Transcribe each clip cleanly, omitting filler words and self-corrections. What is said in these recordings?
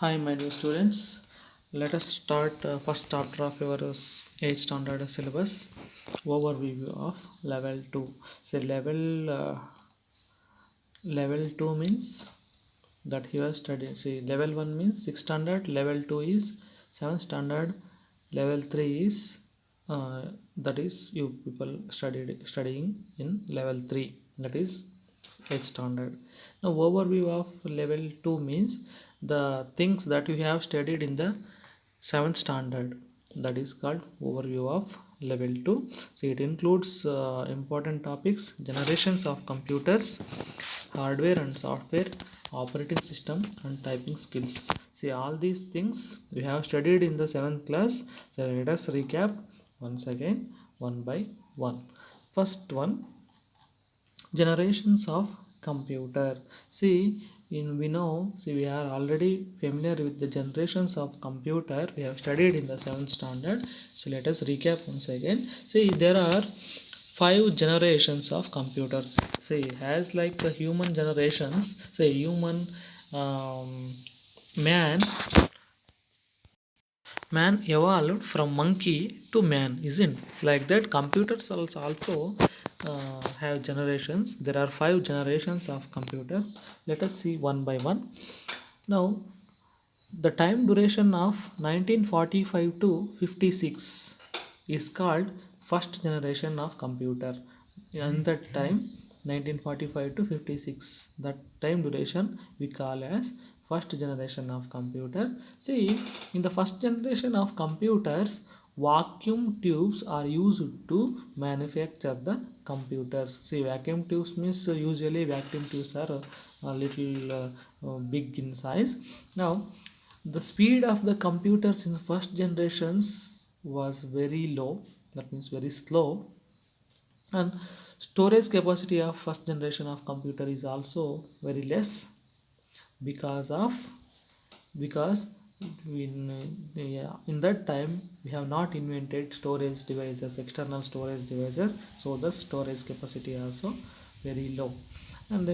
Hi, my dear students. Let us start first chapter of your 8th standard syllabus. Overview of level 2. So level 2 means that you have studied. See, level 1 means 6th standard. Level 2 is 7th standard. Level 3 is that is you people studying in level 3. That is 8th standard. Now, overview of level 2 means the things that you have studied in the 7th standard. That is called overview of level 2. So, it includes important topics: generations of computers, hardware and software, operating system, and typing skills. See, all these things we have studied in the 7th class. So, let us recap once again, one by one. First one, generations of computer. See, we are already familiar with the generations of computer we have studied in the 7th standard. So let us recap once again. See, there are 5 generations of computers. See, as like the human generations, say human, um, man man evolved from monkey to man, isn't like that? Computers also have generations. There are 5 generations of computers. Let us see one by one. Now, the time duration of 1945 to 56 is called first generation of computer. In that time, 1945 to 56, that time duration we call as first generation of computer. See, in the first generation of computers, vacuum tubes are used to manufacture the computers. See, vacuum tubes means usually vacuum tubes are a little big in size. Now, the speed of the computers in first generations was very low, that means very slow, and storage capacity of first generation of computer is also very less because of because in that time we have not invented storage devices, external storage devices, so the storage capacity also very low. And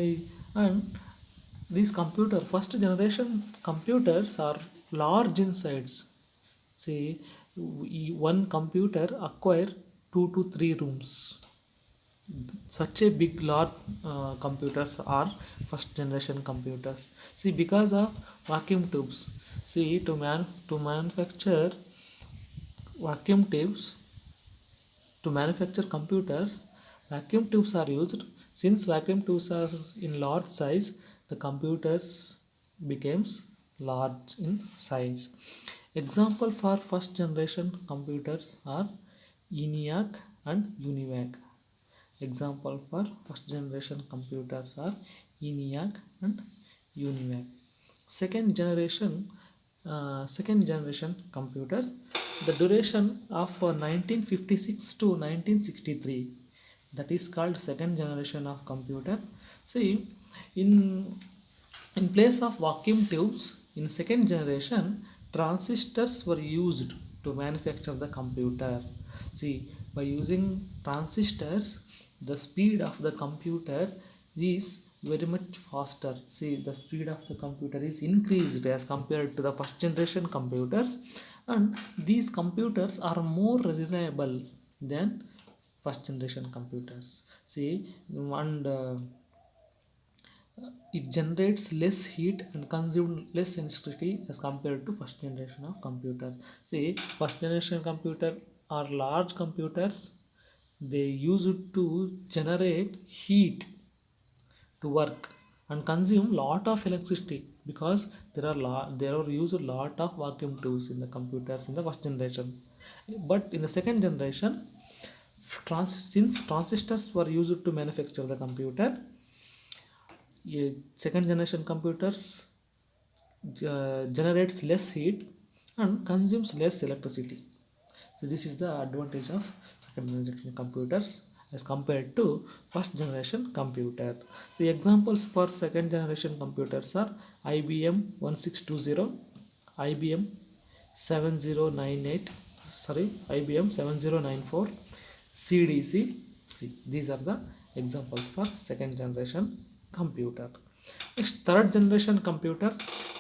these first generation computers are large in size. See, one computer acquire 2 to 3 rooms. Such a big large computers are first generation computers. See, because of vacuum tubes. See, to manufacture vacuum tubes, to manufacture computers, vacuum tubes are used. Since vacuum tubes are in large size, the computers becomes large in size. Example for first generation computers are ENIAC and UNIVAC. Example for first generation computers are ENIAC and UNIVAC. Second generation computer, the duration of 1956 to 1963, that is called second generation of computer. See, in in place of vacuum tubes, in second generation, transistors were used to manufacture the computer. See, by using transistors, the speed of the computer is very much faster. See, the speed of the computer is increased as compared to the first generation computers, and these computers are more reliable than first generation computers. See, and it generates less heat and consumes less electricity as compared to first generation of computer. See, first generation computer are large computers. They use it to generate heat to work and consume lot of electricity because there are used a lot of vacuum tubes in the computers in the first generation. But in the second generation, since transistors were used to manufacture the computer, second generation computers generates less heat and consumes less electricity. So this is the advantage of second generation computers as compared to first generation computer. So examples for second generation computers are IBM 1620, IBM 7098, IBM 7094, CDC. See, these are the examples for second generation computer. Next, third generation computer.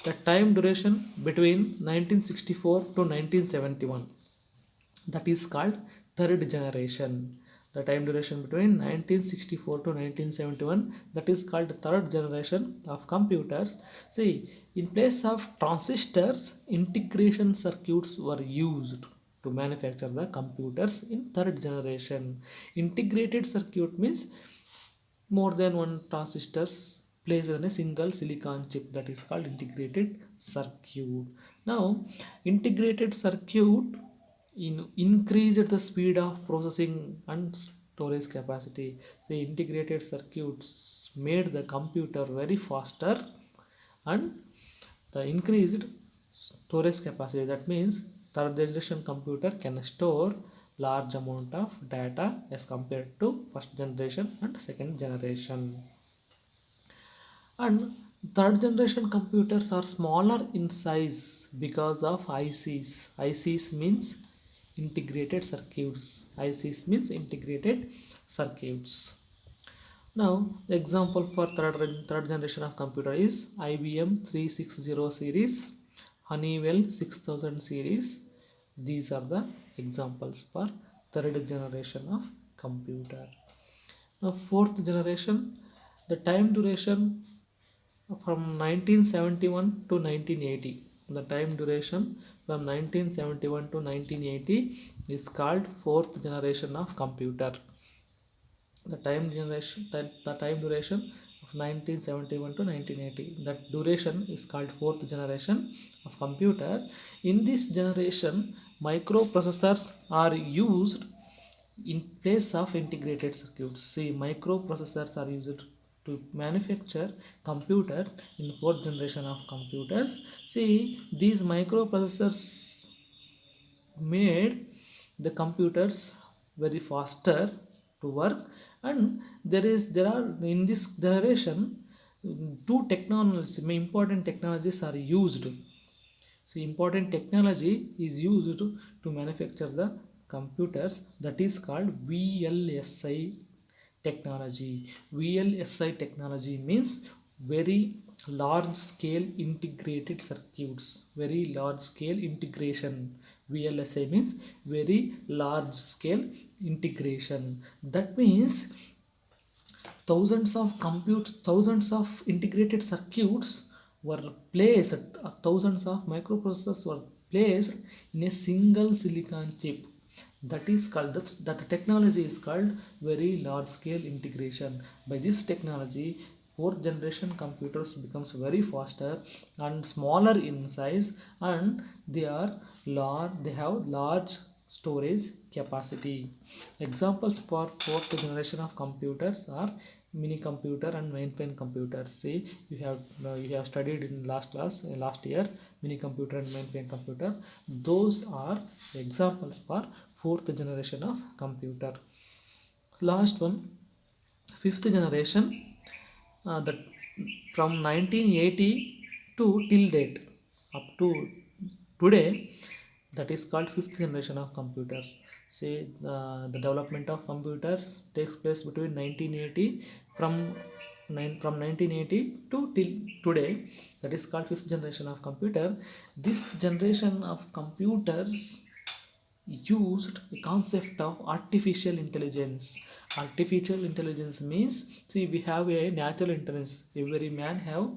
the time duration between 1964 to 1971, that is called third generation. The time duration between 1964 to 1971, that is called third generation of computers. See, in place of transistors, integration circuits were used to manufacture the computers in third generation. Integrated circuit means more than one transistors placed on a single silicon chip, that is called integrated circuit. Now, integrated circuit increased the speed of processing and storage capacity. So integrated circuits made the computer very faster and the increased storage capacity. That means third generation computer can store large amount of data as compared to first generation and second generation. And third generation computers are smaller in size because of ICs. ICs means integrated circuits. ICs means integrated circuits. Now, the example for third generation of computer is IBM 360 series, Honeywell 6000 series. These are the examples for third generation of computer. Now, fourth generation, the time duration from 1971 to 1980. The time duration from 1971 to 1980 is called fourth generation of computer. The time duration of 1971 to 1980, that duration is called fourth generation of computer. In this generation, microprocessors are used in place of integrated circuits. See, microprocessors are used to manufacture computer in fourth generation of computers. See, these microprocessors made the computers very faster to work. And there are in this generation two technologies, important technologies are used. So important technology is used to manufacture the computers, that is called VLSI technology. VLSI technology means very large scale integrated circuits, very large scale integration. VLSI means very large scale integration. That means thousands of integrated circuits were placed, thousands of microprocessors were placed in a single silicon chip. That is called, that technology is called very large scale integration. By this technology, fourth generation computers becomes very faster and smaller in size, and they are large, they have large storage capacity. Examples for fourth generation of computers are mini computer and mainframe computers. See, you have studied in last class, last year, mini computer and mainframe computer. Those are examples for fourth generation of computer. Last one, fifth generation, that from 1980 to till date up to today, that is called fifth generation of computer. Say, the development of computers takes place between 1980, from 1980 to till today, that is called fifth generation of computer. This generation of computers used the concept of artificial intelligence. Artificial intelligence means, see, we have a natural intelligence. Every man have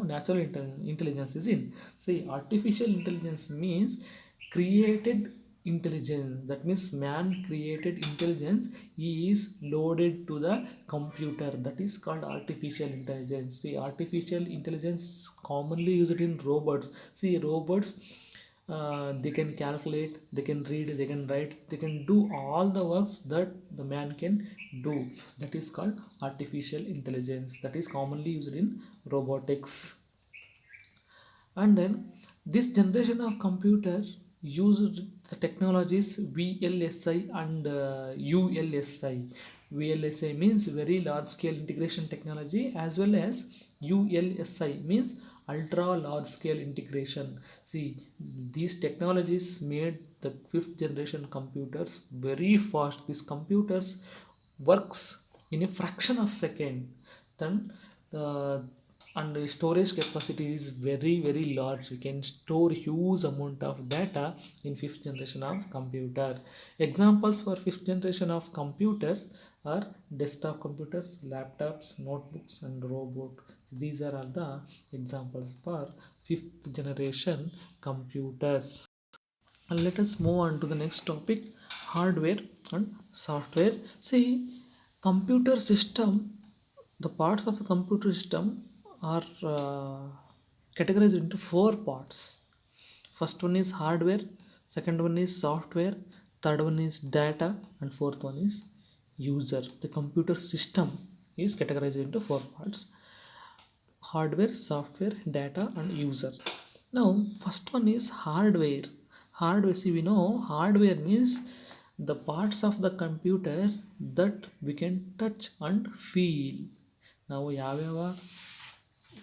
natural intelligence is in. See, artificial intelligence means created intelligence. That means man created intelligence is loaded to the computer, that is called artificial intelligence. See, artificial intelligence commonly used in robots. See, robots, they can calculate, they can read, they can write, they can do all the works that the man can do. That is called artificial intelligence, that is commonly used in robotics. And then this generation of computer used the technologies VLSI and ULSI. VLSI means very large scale integration technology, as well as ULSI means ultra large scale integration. See, these technologies made the fifth generation computers very fast. These computers works in a fraction of second. Then and the storage capacity is very large. We can store huge amount of data in fifth generation of computer. Examples for fifth generation of computers are desktop computers, laptops, notebooks and robots. These are all the examples for fifth generation computers. And let us move on to the next topic, hardware and software. See, computer system, the parts of the computer system are categorized into four parts. First one is hardware, second one is software, third one is data, and fourth one is user. The computer system is categorized into four parts: hardware, software, data and user. Now first one is hardware. Hardware, see, we know hardware means the parts of the computer that we can touch and feel. ನಾವು ಯಾವ್ಯಾವ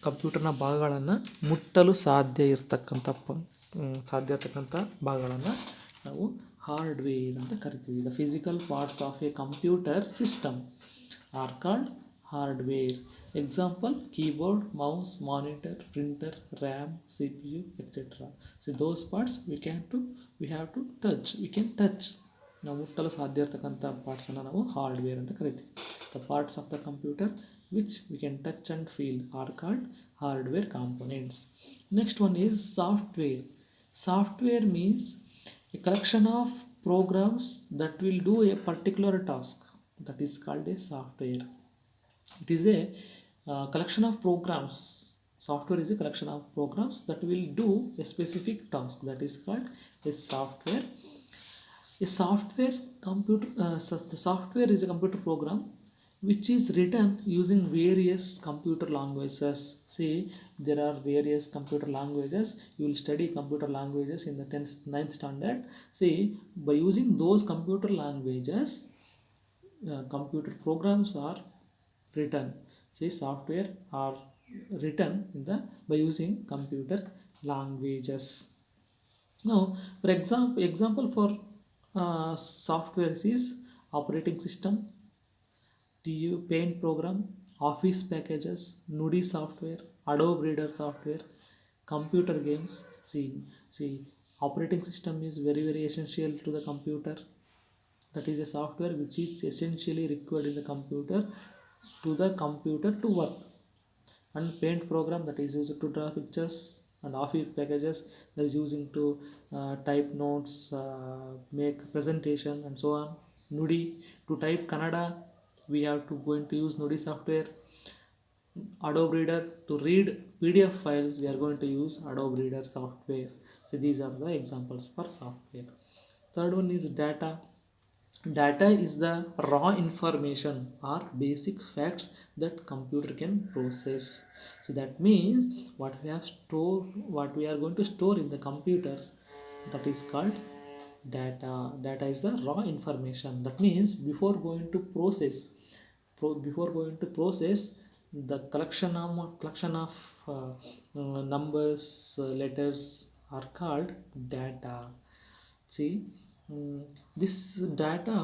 ಕಂಪ್ಯೂಟರ್ನ ಭಾಗಗಳನ್ನು ಮುಟ್ಟಲು ಸಾಧ್ಯ ಇರ್ತಕ್ಕಂಥ ಭಾಗಗಳನ್ನು ನಾವು hardware ಅಂತ ಕರಿತೀವಿ. The physical parts of A computer system are called hardware. Example: keyboard, mouse, monitor, printer, RAM, CPU, etc. So those parts we have to touch. We can touch. ನಾವು ಮುಟ್ಟಲು ಸಾಧ್ಯ ಇರತಕ್ಕಂಥ ಪಾರ್ಟ್ಸನ್ನು ನಾವು ಹಾರ್ಡ್ವೇರ್ ಅಂತ ಕರಿತೀವಿ. The parts of the computer which we can touch and feel are called hardware components. Next one is software. Software means a collection of programs that will do a particular task. That is called a software. It is a collection of programs. Software is a collection of programs that will do a specific task. That is called a software. A software computer the software is a computer program which is written using various computer languages. See, there are various computer languages. You will study computer languages in the 10th 9th standard. See, by using those computer languages, computer programs are written. See, software are written in the by using computer languages. Now, for example for software is operating system, Paint program, Office packages, Nudi software, Adobe Reader software, computer games. See, operating system is very essential to the computer. That is a software which is essentially required in the computer to work. And Paint program, that is used to draw pictures, and Office packages that is using to type notes, make presentation and so on. Nudi, to type Kannada we have to going to use Nudi software. Adobe Reader, to read PDF files we are going to use Adobe Reader software. So these are the examples for software. Third one is data. Data is the raw information or basic facts that computer can process. So that means what we are going to store in the computer, that is called data. Data is the raw information. That means before going to process the collection of numbers, letters are called data. See, this data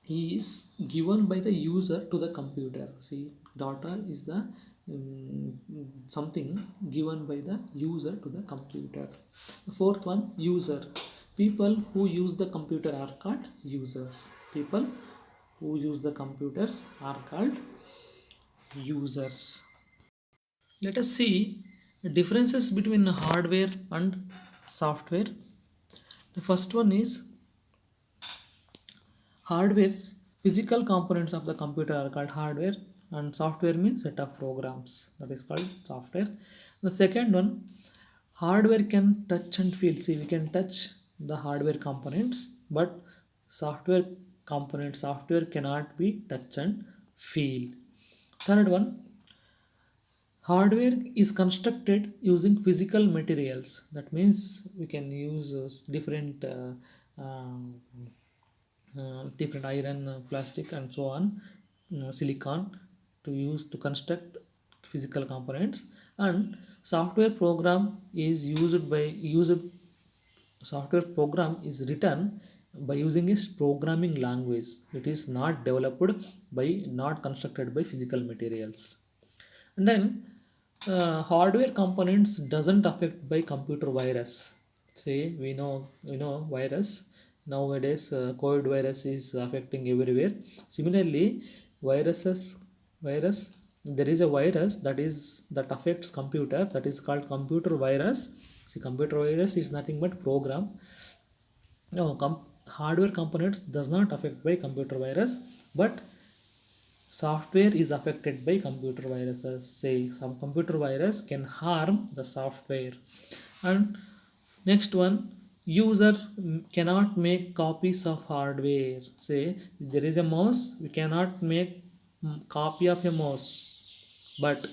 is given by the user to the computer. See, data is the something given by the user to the computer. The fourth one, user. People who use the computer are called users. People who use the computers are called users. Let us see the differences between hardware and software. The first one is hardware's physical components of the computer are called hardware, and software means set of programs, that is called software. The second one, hardware can touch and feel. See, we can touch the hardware components, but software cannot be touch and feel. Third one, hardware is constructed using physical materials. That means we can use different iron, plastic and so on, silicon, to construct physical components. And software program is written by using a programming language. It is not constructed by physical materials. And then Hardware components doesn't affect by computer virus. See, we know virus nowadays. COVID virus is affecting everywhere. Similarly, viruses virus there is a virus that affects computer, that is called computer virus. See, computer virus is nothing but program. No, hardware components does not affect by computer virus, but software is affected by computer viruses. Say, some computer virus can harm the software. And next one, user cannot make copies of hardware. Say, there is a mouse, we cannot make copy of a mouse, but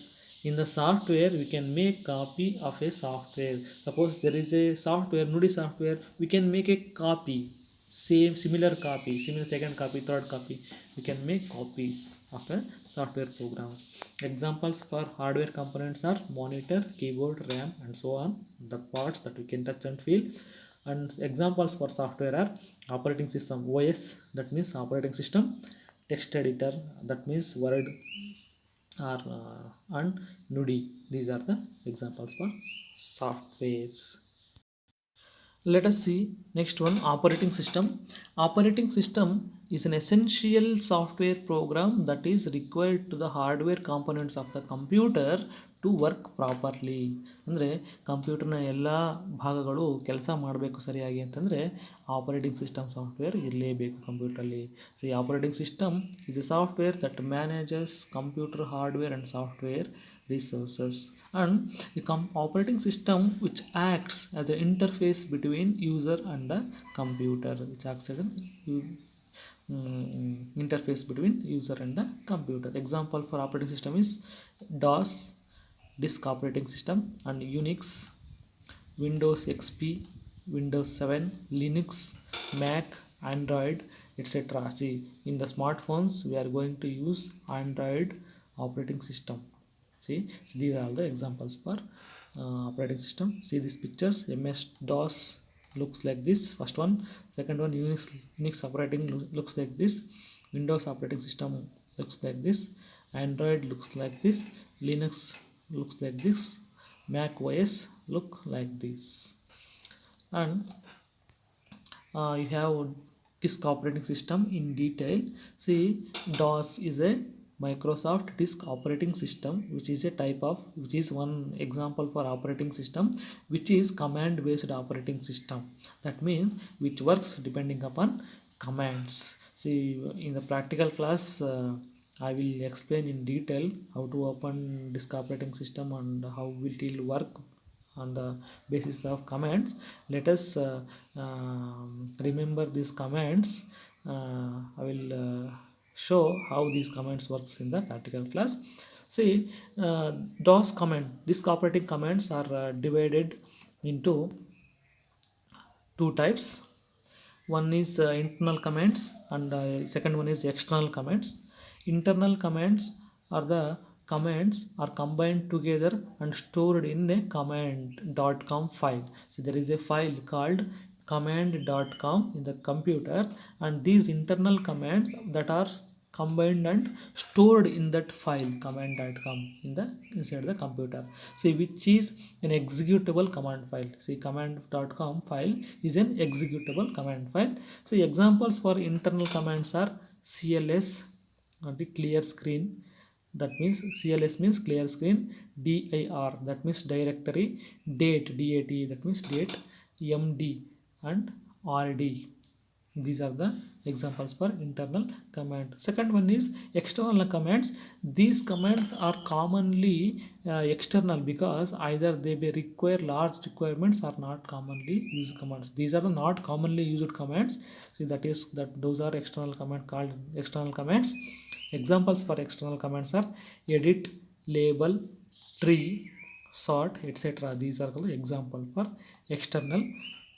in the software we can make copy of a software. Suppose there is a software, nudi software, we can make a copy, same similar copy, similar second copy, third copy. We can make copies of a software programs. Examples for hardware components are monitor, keyboard, RAM, and so on, the parts that we can touch and feel. And examples for software are operating system, OS, that means operating system, text editor, that means word, or and nudi. These are the examples for softwares. Let us see next one, operating system. Operating system is an essential software program that is required to the hardware components of the computer to work properly. ಅಂದರೆ ಕಂಪ್ಯೂಟರ್ನ ಎಲ್ಲ ಭಾಗಗಳು ಕೆಲಸ ಮಾಡಬೇಕು ಸರಿಯಾಗಿ ಅಂತಂದರೆ operating system software ಇರಲೇಬೇಕು ಕಂಪ್ಯೂಟ್ರಲ್ಲಿ. So ಈ operating system is A software that manages computer hardware and software resources, and the operating system which acts as an interface between user and the computer, which acts as an interface between user and the computer. Example for operating system is DOS, disk operating system, and Unix, Windows XP, Windows 7, Linux, Mac, Android, etc. See, in the smartphones we are going to use Android operating system. See, so these are the examples for operating system. See these pictures, MS DOS looks like this, first one. Second one, Unix operating looks like this. Windows operating system looks like this. Android looks like this. Linux looks like this. Mac OS look like this. And you have disk operating system in detail. See, DOS is a Microsoft disk operating system, which is a type of, which is one example for operating system, which is command based operating system. That means which works depending upon commands. See, in the practical class I will explain in detail how to open disk operating system and how will it work on the basis of commands. Let us remember these commands. I will show how these commands works in the practical class. See, DOS command, disk operating commands are divided into two types. One is internal commands, and second one is external commands. Internal commands are the commands are combined together and stored in a command.com file. So there is a file called command.com in the computer, and these internal commands that are combined and stored in that file command.com in the inside the computer. See, which is an executable command file. See, command.com file is an executable command file. So examples for internal commands are cls, the clear screen, that means cls means clear screen. dir, that means directory. Date, dat, that means date. md and rd. These are the examples for internal command. Second one is external commands. These commands are commonly external because either they may require large requirements or not commonly used commands. These are the not commonly used commands. See, that those are external command called external commands. Examples for external commands are edit, label, tree, sort, etc. These are the example for external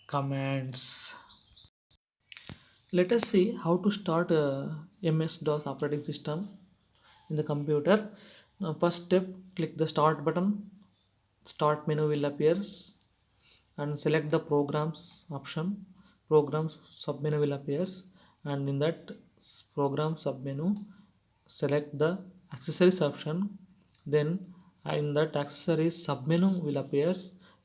commands. Let us see how to start MS-DOS operating system in the computer. First step, click the start button. Start menu will appear and select the programs option. Programs submenu will appear, and in that program submenu select the accessories option. Then In that accessories submenu will appear.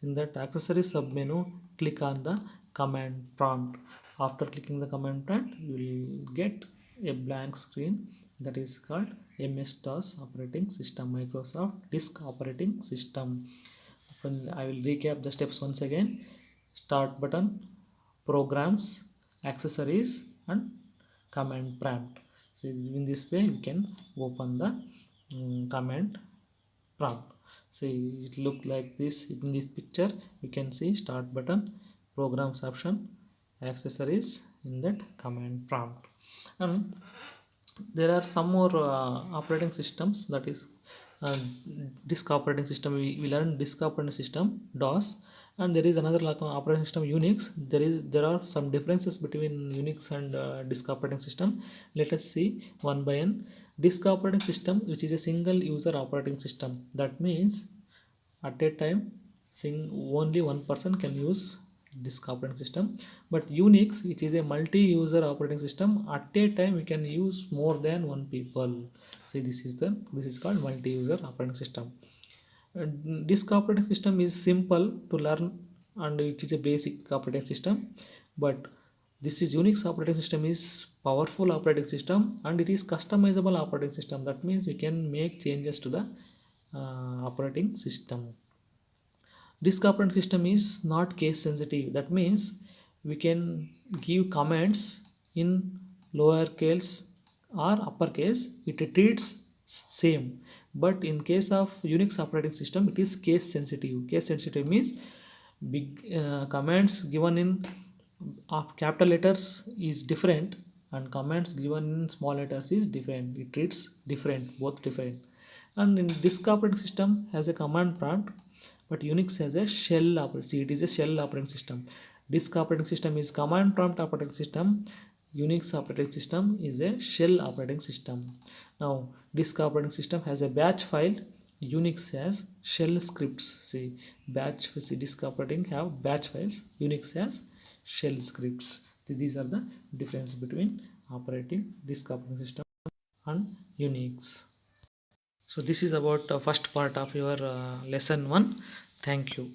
In that accessory submenu, click on the command prompt. After clicking the command prompt, you will get a blank screen that is called MS DOS operating system, Microsoft disk operating system. I will recap the steps once again. Start button, programs, accessories, and command prompt. So in this way you can open the command prompt. See, it look like this. In this picture you can see start button, programs option, accessories in that command prompt. And there are some more operating systems, that is uh, disk operating system. We learned disk operating system, DOS. And there is another like operating system, Unix. There are some differences between Unix and disk operating system. Let us see one by one. Disk operating system, which is a single user operating system. That means at a time only one person can use this operating system. But Unix, which is a multi-user operating system, at a time we can use more than one people. See, this is called multi-user operating system. This operating system is simple to learn and it is a basic operating system. But this is Unix operating system is powerful operating system and it is customizable operating system. That means we can make changes to the operating system. Disk operating system is not case sensitive. That means we can give commands in lower case or uppercase. It treats same. But in case of Unix operating system, it is case sensitive. Case sensitive means big commands given in capital letters is different and commands given in small letters is different. It treats different, both different. And in disk operating system has a command prompt, but Unix has a shell operating. See, it is a shell operating system. Disk operating system is command prompt operating system. Unix operating system is a shell operating system. Now, disk operating system has a batch file. Unix has shell scripts. See, disk operating have batch files. Unix has shell scripts. So these are the difference between operating disk operating system and Unix. So this is about first part of your lesson 1. Thank you.